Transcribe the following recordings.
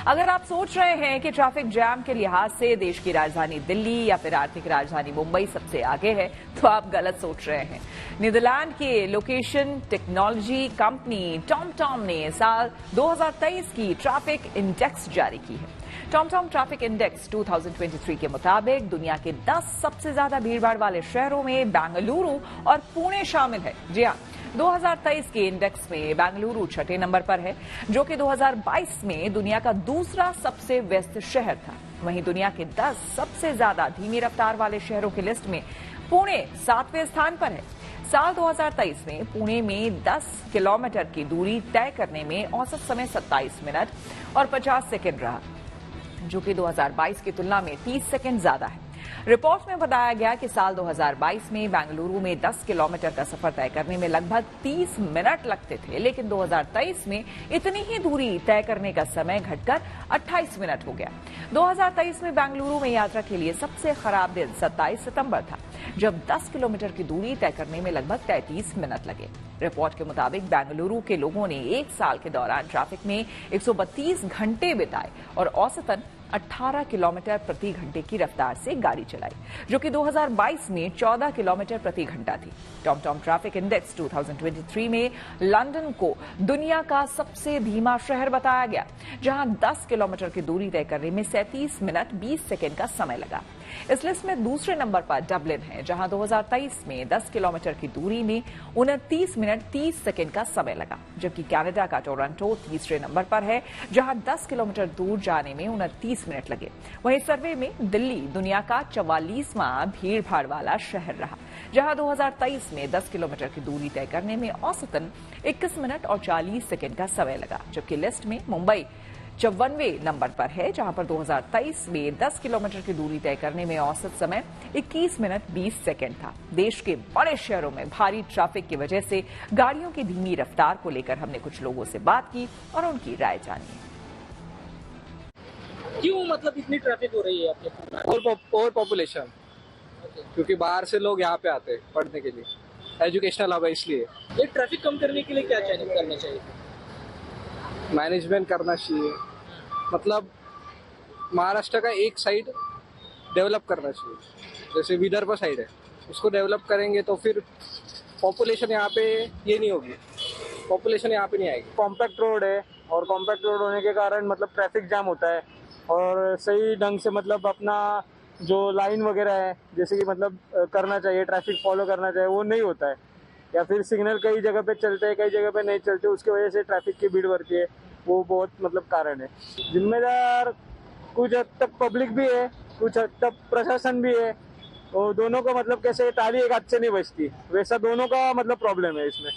अगर आप सोच रहे हैं कि ट्रैफिक जैम के लिहाज से देश की राजधानी दिल्ली या फिर आर्थिक राजधानी मुंबई सबसे आगे है, तो आप गलत सोच रहे हैं। नीदरलैंड के लोकेशन टेक्नोलॉजी कंपनी टॉमटॉम ने साल 2023 की ट्रैफिक इंडेक्स जारी की है। टॉमटॉम ट्रैफिक इंडेक्स 2023 के मुताबिक दुनिया के 10 सबसे ज्यादा भीड़भाड़ वाले शहरों में बेंगलुरु और पुणे शामिल है। जी हाँ, 2023 के इंडेक्स में बेंगलुरु छठे नंबर पर है, जो कि 2022 में दुनिया का दूसरा सबसे व्यस्त शहर था। वहीं दुनिया के 10 सबसे ज्यादा धीमी रफ्तार वाले शहरों की लिस्ट में पुणे 7वें स्थान पर है। साल 2023 में पुणे में 10 किलोमीटर की दूरी तय करने में औसत समय 27 मिनट और 50 सेकेंड रहा, जो कि 2022 की तुलना में 30 सेकेंड ज्यादा है। रिपोर्ट में बताया गया कि साल 2022 में बेंगलुरु में 10 किलोमीटर का सफर तय करने में लगभग 30 मिनट लगते थे, लेकिन 2023 में इतनी ही दूरी तय करने का समय घटकर 28 मिनट हो गया। 2023 में बेंगलुरु में यात्रा के लिए सबसे खराब दिन 27 सितंबर था, जब 10 किलोमीटर की दूरी तय करने में लगभग 33 मिनट लगे। रिपोर्ट के मुताबिक बेंगलुरु के लोगों ने एक साल के दौरान ट्रैफिक में 132 घंटे बिताए और औसतन 18 किलोमीटर प्रति घंटे की रफ्तार से गाड़ी चलाई, जो कि 2022 में 14 किलोमीटर प्रति घंटा थी। टॉमटॉम ट्रैफिक इंडेक्स 2023 में लंदन को दुनिया का सबसे धीमा शहर बताया गया, जहां 10 किलोमीटर की दूरी तय करने में 37 मिनट 20 सेकेंड का समय लगा। इस लिस्ट में दूसरे नंबर पर डबलिन है, जहां 2023 में 10 किलोमीटर की दूरी में 29 मिनट 30 सेकेंड का समय लगा, जबकि कनाडा का टोरंटो तीसरे नंबर पर है, जहां 10 किलोमीटर दूर जाने में 29 मिनट लगे। वहीं सर्वे में दिल्ली दुनिया का 44वां भीड़भाड़ वाला शहर रहा, जहां 2023 में 10 किलोमीटर की दूरी तय करने में औसतन 21 मिनट और 40 सेकेंड का समय लगा, जबकि लिस्ट में मुंबई 54वें नंबर पर है, जहां पर 2023 में 10 किलोमीटर की दूरी तय करने में औसत समय 21 मिनट 20 सेकेंड था। देश के बड़े शहरों में भारी ट्रैफिक की वजह से गाड़ियों की धीमी रफ्तार को लेकर हमने कुछ लोगों से बात की और उनकी राय जानी। क्यों मतलब इतनी ट्रैफिक हो रही है आपके? ओवर पॉपुलेशन, क्योंकि बाहर से लोग यहाँ पे आते हैं पढ़ने के लिए, एजुकेशनल हब है, इसलिए। ये ट्रैफिक कम करने के लिए क्या करना चाहिए? मैनेजमेंट करना चाहिए, मतलब महाराष्ट्र का एक साइड डेवलप करना चाहिए, जैसे विदर्भ साइड है, उसको डेवलप करेंगे तो फिर पॉपुलेशन यहाँ पे ये नहीं होगी, पॉपुलेशन यहाँ पे नहीं आएगी। कॉम्पैक्ट रोड है और कॉम्पैक्ट रोड होने के कारण मतलब ट्रैफिक जाम होता है और सही ढंग से मतलब अपना जो लाइन वगैरह है जैसे कि मतलब करना चाहिए, ट्रैफिक फॉलो करना चाहिए, वो नहीं होता है, या फिर सिग्नल कई जगह पे चलते हैं कई जगह पे नहीं चलते, उसकी वजह से ट्रैफिक की भीड़ बढ़ती है। वो बहुत मतलब कारण है। जिम्मेदार कुछ हद तक पब्लिक भी है, कुछ हद तक प्रशासन भी है, और दोनों को मतलब कैसे ताली एक हाथ से नहीं बजती, वैसा दोनों का मतलब प्रॉब्लम है इसमें।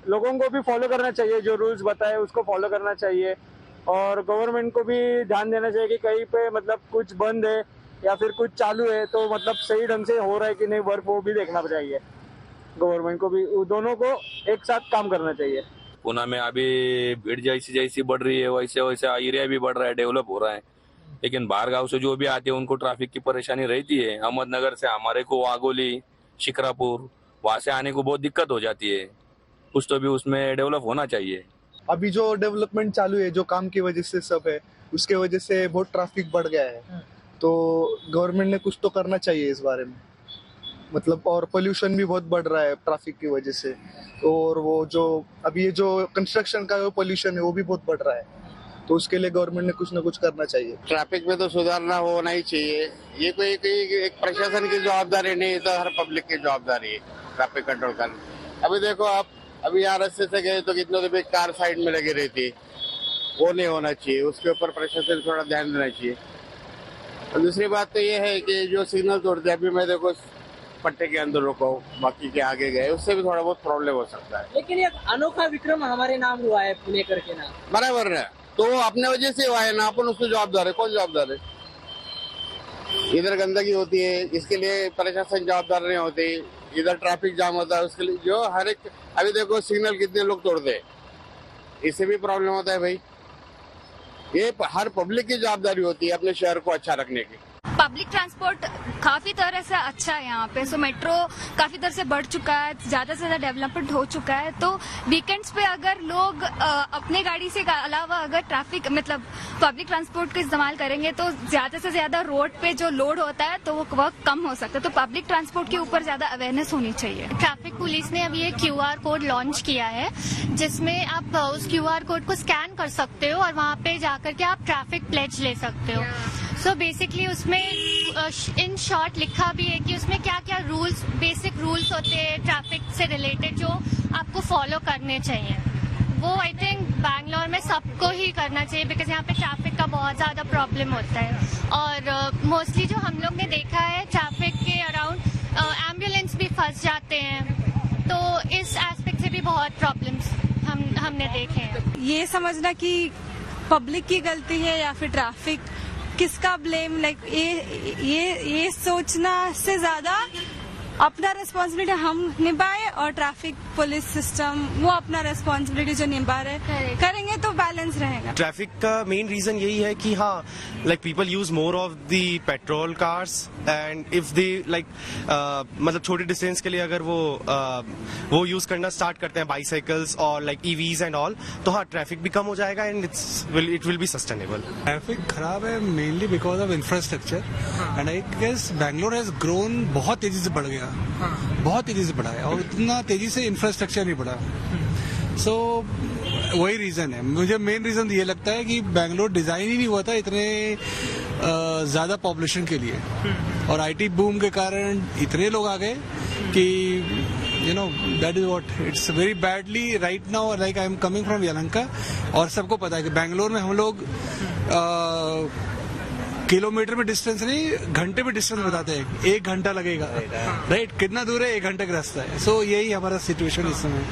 लोगों को भी फॉलो करना चाहिए, जो रूल्स बताए उसको फॉलो करना चाहिए, और गवर्नमेंट को भी ध्यान देना चाहिए कि कहीं पे मतलब कुछ बंद है या फिर कुछ चालू है तो मतलब सही ढंग से हो रहा है कि नहीं वर्क, वो भी देखना चाहिए। गवर्नमेंट को भी दोनों को एक साथ काम करना चाहिए। पुणे में अभी भीड़ जैसी जैसी बढ़ रही है वैसे वैसे एरिया भी बढ़ रहा है, डेवलप हो रहा है, लेकिन बाहर गांव से जो भी आते हैं उनको ट्रैफिक की परेशानी रहती है। अहमदनगर से हमारे को वागोली, शिक्रापुर, वहां से आने को बहुत दिक्कत हो जाती है। कुछ तो भी उसमें डेवलप होना चाहिए। अभी जो डेवलपमेंट चालू है, जो काम की वजह से सब है, उसके वजह से बहुत ट्रैफिक बढ़ गया है, तो गवर्नमेंट ने कुछ तो करना चाहिए इस बारे में, मतलब। और पोल्यूशन भी बहुत बढ़ रहा है ट्रैफिक की वजह से, और वो जो अभी ये जो कंस्ट्रक्शन का पोल्यूशन है वो भी बहुत बढ़ रहा है, तो उसके लिए गवर्नमेंट ने कुछ ना कुछ करना चाहिए। ट्रैफिक में तो सुधारना होना ही चाहिए। ये कोई एक प्रशासन की जवाबदारी नहीं, तो हर पब्लिक की जवाबदारी है ट्रैफिक कंट्रोल करना। अभी देखो आप, अभी यहाँ रास्ते से गए तो कितनों देर कार साइड में लगी रहती, वो नहीं होना चाहिए, उसके ऊपर प्रशासन थोड़ा ध्यान देना चाहिए। और दूसरी बात तो ये है कि जो सिग्नल तोड़ते हैं, अभी मैं देखो पट्टे के अंदर रुको, बाकी के आगे गए, उससे भी थोड़ा बहुत प्रॉब्लम हो सकता है। लेकिन एक अनोखा विक्रम हमारे नाम हुआ है पुणे करके नाम। बराबर है, तो अपने वजह से हुआ है ना, अपन उसको जवाबदार है। कौन जवाबदार है? इधर गंदगी होती है, इसके लिए प्रशासन जवाबदार नहीं होती। इधर ट्रैफिक जाम होता है, उसके लिए जो हर एक, अभी देखो सिग्नल कितने लोग तोड़ते हैं, इससे भी प्रॉब्लम होता है भाई। ये हर पब्लिक की जवाबदारी होती है अपने शहर को अच्छा रखने की। पब्लिक ट्रांसपोर्ट काफी तरह से अच्छा है यहाँ पे। सो मेट्रो काफी तरह से बढ़ चुका है, ज्यादा से ज्यादा डेवलपमेंट हो चुका है। तो वीकेंड्स पे अगर लोग अपने गाड़ी से अलावा अगर ट्रैफिक मतलब पब्लिक ट्रांसपोर्ट का इस्तेमाल करेंगे तो ज्यादा से ज्यादा रोड पे जो लोड होता है तो वो कम हो सकता है। तो पब्लिक ट्रांसपोर्ट के ऊपर ज्यादा अवेयरनेस होनी चाहिए। ट्रैफिक पुलिस ने अभी एक QR कोड लॉन्च किया है जिसमें आप उस QR कोड को स्कैन कर सकते हो और वहाँ पे जाकर के आप ट्रैफिक प्लेज ले सकते हो। सो बेसिकली उसमें इन शॉर्ट लिखा भी है कि उसमें क्या क्या रूल्स, बेसिक रूल्स होते हैं ट्रैफिक से रिलेटेड जो आपको फॉलो करने चाहिए। वो आई थिंक बैंगलोर में सबको ही करना चाहिए बिकॉज यहाँ पे ट्रैफिक का बहुत ज़्यादा प्रॉब्लम होता है। और मोस्टली जो हम लोग ने देखा है ट्रैफिक के अराउंड एम्बुलेंस भी फंस जाते हैं। तो इस एस्पेक्ट से भी बहुत प्रॉब्लम्स हमने देखे हैं। ये समझना कि पब्लिक की गलती है या फिर ट्रैफिक, किसका ब्लेम, लाइक ये सोचना से ज्यादा अपना रिस्पॉन्सिबिलिटी हम निभाए और ट्रैफिक पुलिस सिस्टम वो अपना रिस्पॉन्सिबिलिटी जो निभा रहे करेंगे तो बैलेंस रहेगा। ट्रैफिक का मेन रीजन यही है कि हाँ like people use more of the petrol cars and if they like मतलब छोटे डिस्टेंस के लिए अगर वो यूज करना स्टार्ट करते हैं बाइसाइकिल्स और लाइक EVs एंड ऑल, तो हाँ ट्रैफिक भी कम हो जाएगा and it will be sustainable. Traffic खराब है mainly because of infrastructure and I guess Bangalore has grown, बहुत तेजी से बढ़ गया, बहुत तेजी से बढ़ा है और इतना तेजी से इंफ्रास्ट्रक्चर नहीं बढ़ा। सो वही रीजन है। मुझे मेन रीजन ये लगता है कि बैंगलोर डिजाइन ही नहीं हुआ था इतने ज्यादा पॉपुलेशन के लिए और IT बूम के कारण इतने लोग आ गए कि you know that is what it's very badly right now. Like I am coming from Yelahanka और सबको पता है कि बैंगलोर में हम लोग किलोमीटर में डिस्टेंस नहीं घंटे में डिस्टेंस बताते हैं, 1 घंटा लगेगा, राइट? कितना दूर है? 1 घंटे का रास्ता है। सो यही हमारा सिचुएशन इस समय।